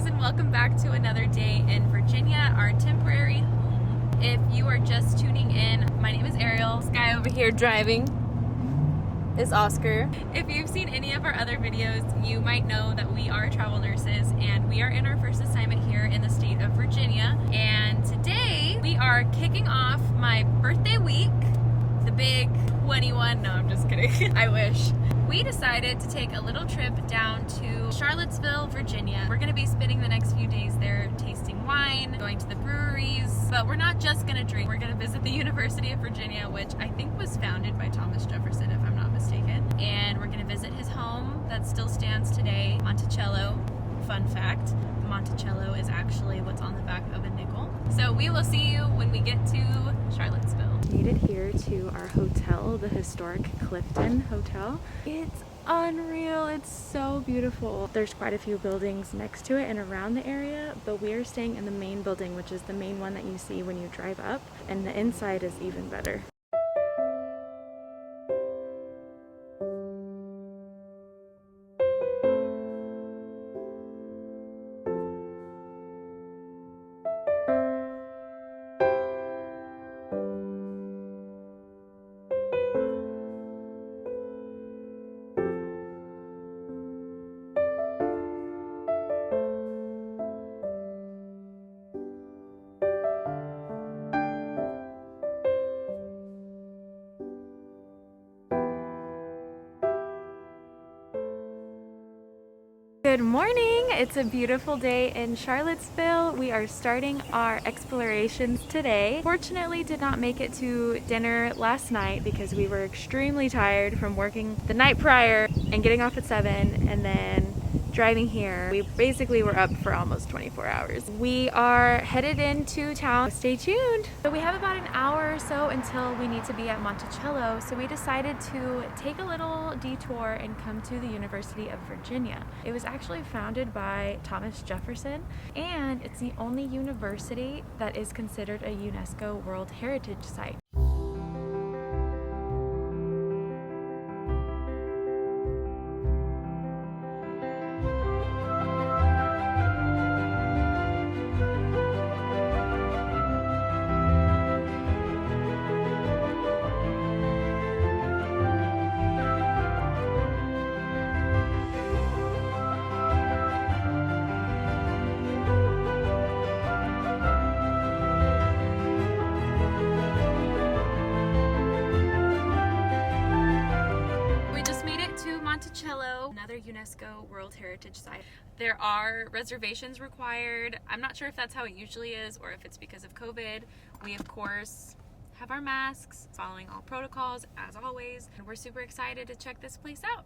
guys, and welcome back to another day in Virginia, our temporary home. If you are just tuning in, my name is Ariel. This guy over here driving is Oscar. If you've seen any of our other videos, you might know that we are travel nurses and we are in our first assignment here in the state of Virginia. And today we are kicking off my birthday week, the big 21, no, I'm just kidding. I wish. We decided to take a little trip down to Charlottesville, Virginia. We're gonna be spending the next few days there tasting wine, going to the breweries, but we're not just gonna drink. We're gonna visit the University of Virginia, which I think was founded by Thomas Jefferson, if I'm not mistaken. And we're gonna visit his home that still stands today, Monticello. Fun fact, Monticello is actually what's on the back of a nickel. So we will see you when we get to Charlottesville. Made it here to our hotel, the Historic Clifton Hotel. It's unreal, it's so beautiful. There's quite a few buildings next to it and around the area, but we are staying in the main building, which is the main one that you see when you drive up, and the inside is even better. Good morning! It's a beautiful day in Charlottesville. We are starting our explorations today. Fortunately, did not make it to dinner last night because we were extremely tired from working the night prior and getting off at 7 and then driving here. We basically were up for almost 24 hours. We are headed into town. Stay tuned. So we have about an hour or so until we need to be at Monticello. So we decided to take a little detour and come to the University of Virginia. It was actually founded by Thomas Jefferson, and it's the only university that is considered a UNESCO World Heritage Site. Monticello, another UNESCO World Heritage Site. There are reservations required. I'm not sure if that's how it usually is or if it's because of COVID. We, of course, have our masks, following all protocols as always, and we're super excited to check this place out.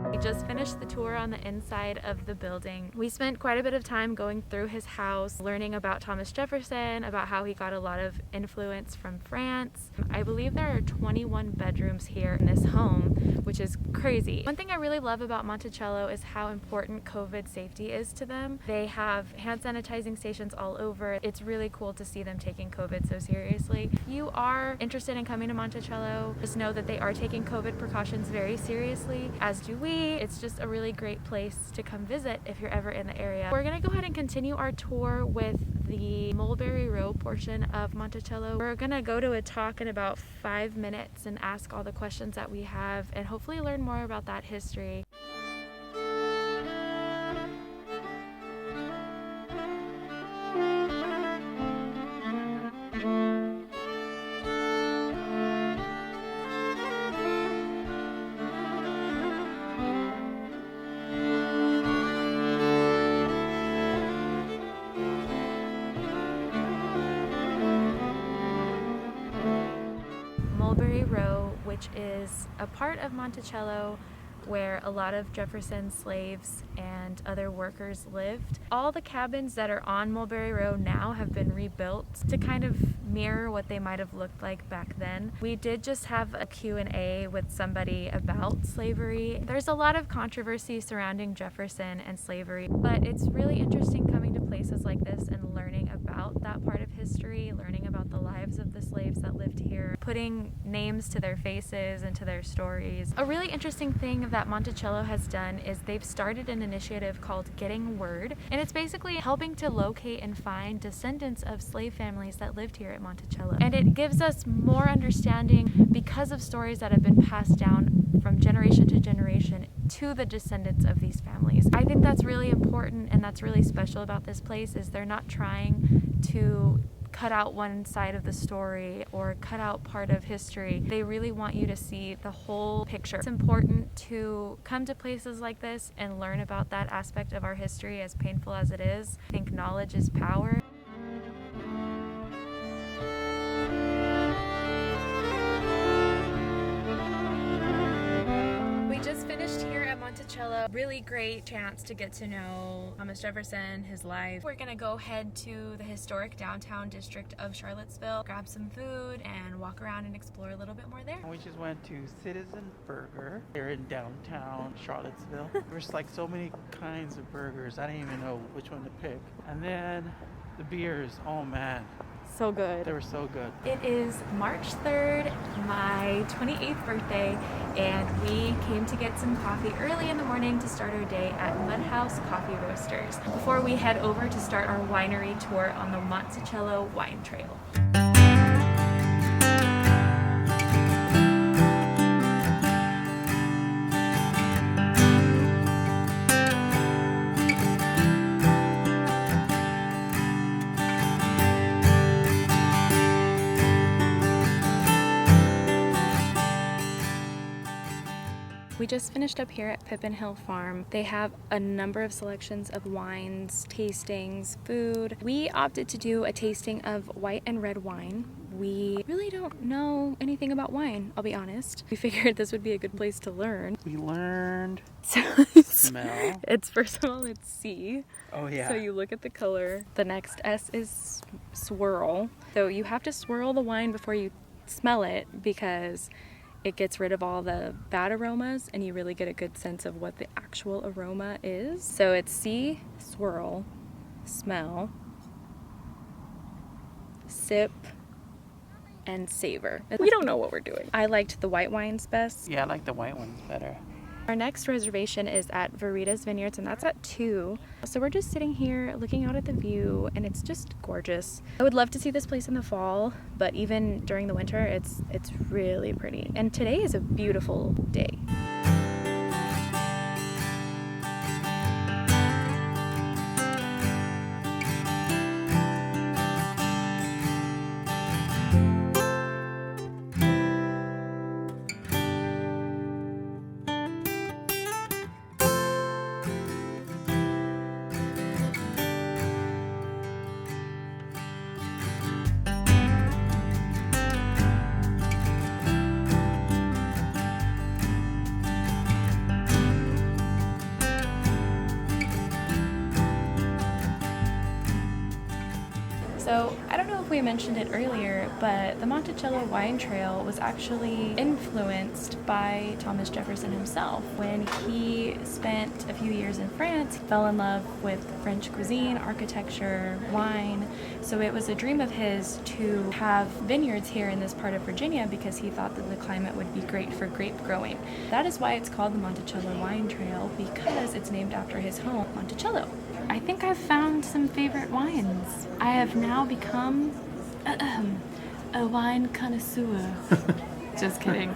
We just finished the tour on the inside of the building. We spent quite a bit of time going through his house, learning about Thomas Jefferson, about how he got a lot of influence from France. I believe there are 21 bedrooms here in this home, which is crazy. One thing I really love about Monticello is how important COVID safety is to them. They have hand sanitizing stations all over. It's really cool to see them taking COVID so seriously. If you are interested in coming to Monticello, just know that they are taking COVID precautions very seriously, as do we. It's just a really great place to come visit if you're ever in the area. We're gonna go ahead and continue our tour with the Mulberry Road portion of Monticello. We're gonna go to a talk in about 5 minutes and ask all the questions that we have and hopefully learn more about that history. Mulberry Road, which is a part of Monticello where a lot of Jefferson slaves and other workers lived. All the cabins that are on Mulberry Road now have been rebuilt to kind of mirror what they might have looked like back then. We did just have a Q&A with somebody about slavery. There's a lot of controversy surrounding Jefferson and slavery, but it's really interesting coming to places like this and learning about that part of history, learning about the lives of the slaves that lived here, putting names to their faces and to their stories. A really interesting thing that Monticello has done is they've started an initiative called Getting Word, and it's basically helping to locate and find descendants of slave families that lived here at Monticello. And it gives us more understanding because of stories that have been passed down from generation to generation to the descendants of these families. I think that's really important, and that's really special about this place is they're not trying to cut out one side of the story or cut out part of history. They really want you to see the whole picture. It's important to come to places like this and learn about that aspect of our history, as painful as it is. I think knowledge is power. We just finished here at Monticello. Really great chance to get to know Thomas Jefferson, his life. We're gonna go head to the historic downtown district of Charlottesville, grab some food, and walk around and explore a little bit more there. We just went to Citizen Burger. They're in downtown Charlottesville. There's like so many kinds of burgers. I didn't even know which one to pick. And then the beers, oh man. So good. They were so good. It is March 3rd, my 28th birthday, and we came to get some coffee early in the morning to start our day at Mud House Coffee Roasters before we head over to start our winery tour on the Monticello Wine Trail. We just finished up here at Pippin Hill Farm. They have a number of selections of wines, tastings, food. We opted to do a tasting of white and red wine. We really don't know anything about wine, I'll be honest. We figured this would be a good place to learn. We learned smell. It's first of all, it's C. Oh yeah. So you look at the color. The next S is swirl. So you have to swirl the wine before you smell it because it gets rid of all the bad aromas and you really get a good sense of what the actual aroma is. So it's see, swirl, smell, sip, and savor. We don't know what we're doing. I liked the white wines best. Yeah, I like the white ones better. Our next reservation is at Veritas Vineyards, and that's at 2. So we're just sitting here looking out at the view, and it's just gorgeous. I would love to see this place in the fall, but even during the winter, it's really pretty. And today is a beautiful day. So I don't know if we mentioned it earlier, but the Monticello Wine Trail was actually influenced by Thomas Jefferson himself. When he spent a few years in France, he fell in love with French cuisine, architecture, wine. So it was a dream of his to have vineyards here in this part of Virginia because he thought that the climate would be great for grape growing. That is why it's called the Monticello Wine Trail, because it's named after his home, Monticello. I think I've found some favorite wines. I have now become a wine connoisseur. Just kidding.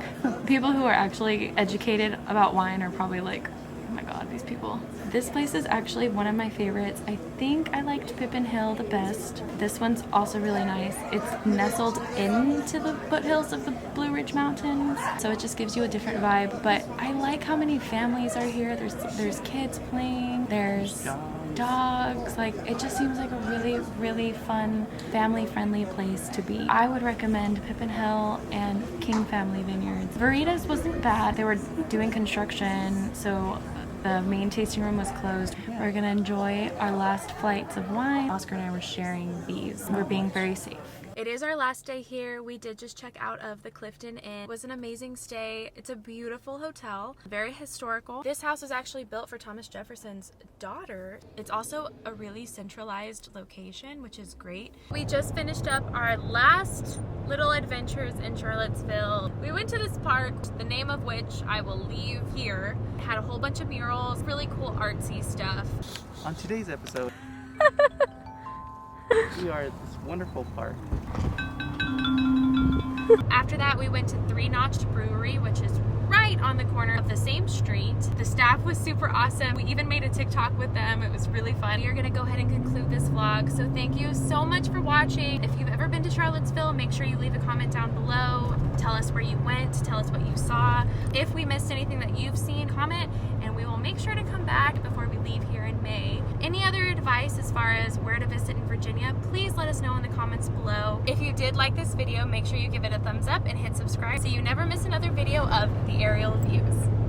People who are actually educated about wine are probably like, oh my god, these people. This place is actually one of my favorites. I think I liked Pippin Hill the best. This one's also really nice. It's nestled into the foothills of the Blue Ridge Mountains, so it just gives you a different vibe. But I like how many families are here. There's kids playing. There's dogs. Like, it just seems like a really, really fun, family-friendly place to be. I would recommend Pippin Hill and King Family Vineyards. Veritas wasn't bad. They were doing construction, so the main tasting room was closed. We're gonna enjoy our last flights of wine. Oscar and I were sharing these. We're being very safe. It is our last day here. We did just check out of the Clifton Inn. It was an amazing stay. It's a beautiful hotel, very historical. This house was actually built for Thomas Jefferson's daughter. It's also a really centralized location, which is great. We just finished up our last little adventures in Charlottesville. We went to this park, the name of which I will leave here. It had a whole bunch of murals, really cool artsy stuff. On today's episode, we are at this wonderful park. After that, we went to Three Notched Brewery, which is right on the corner of the same street. The staff was super awesome. We even made a TikTok with them. It was really fun. We are gonna go ahead and conclude this vlog. So thank you so much for watching. If you've ever been to Charlottesville, make sure you leave a comment down below. Tell us where you went, tell us what you saw. If we missed anything that you've seen, comment, and we will make sure to come back before we leave here in May. Any other advice as far as where to visit in Virginia, please let us know in the comments below. If you did like this video, make sure you give it a thumbs up and hit subscribe so you never miss another video of the Ariel Views.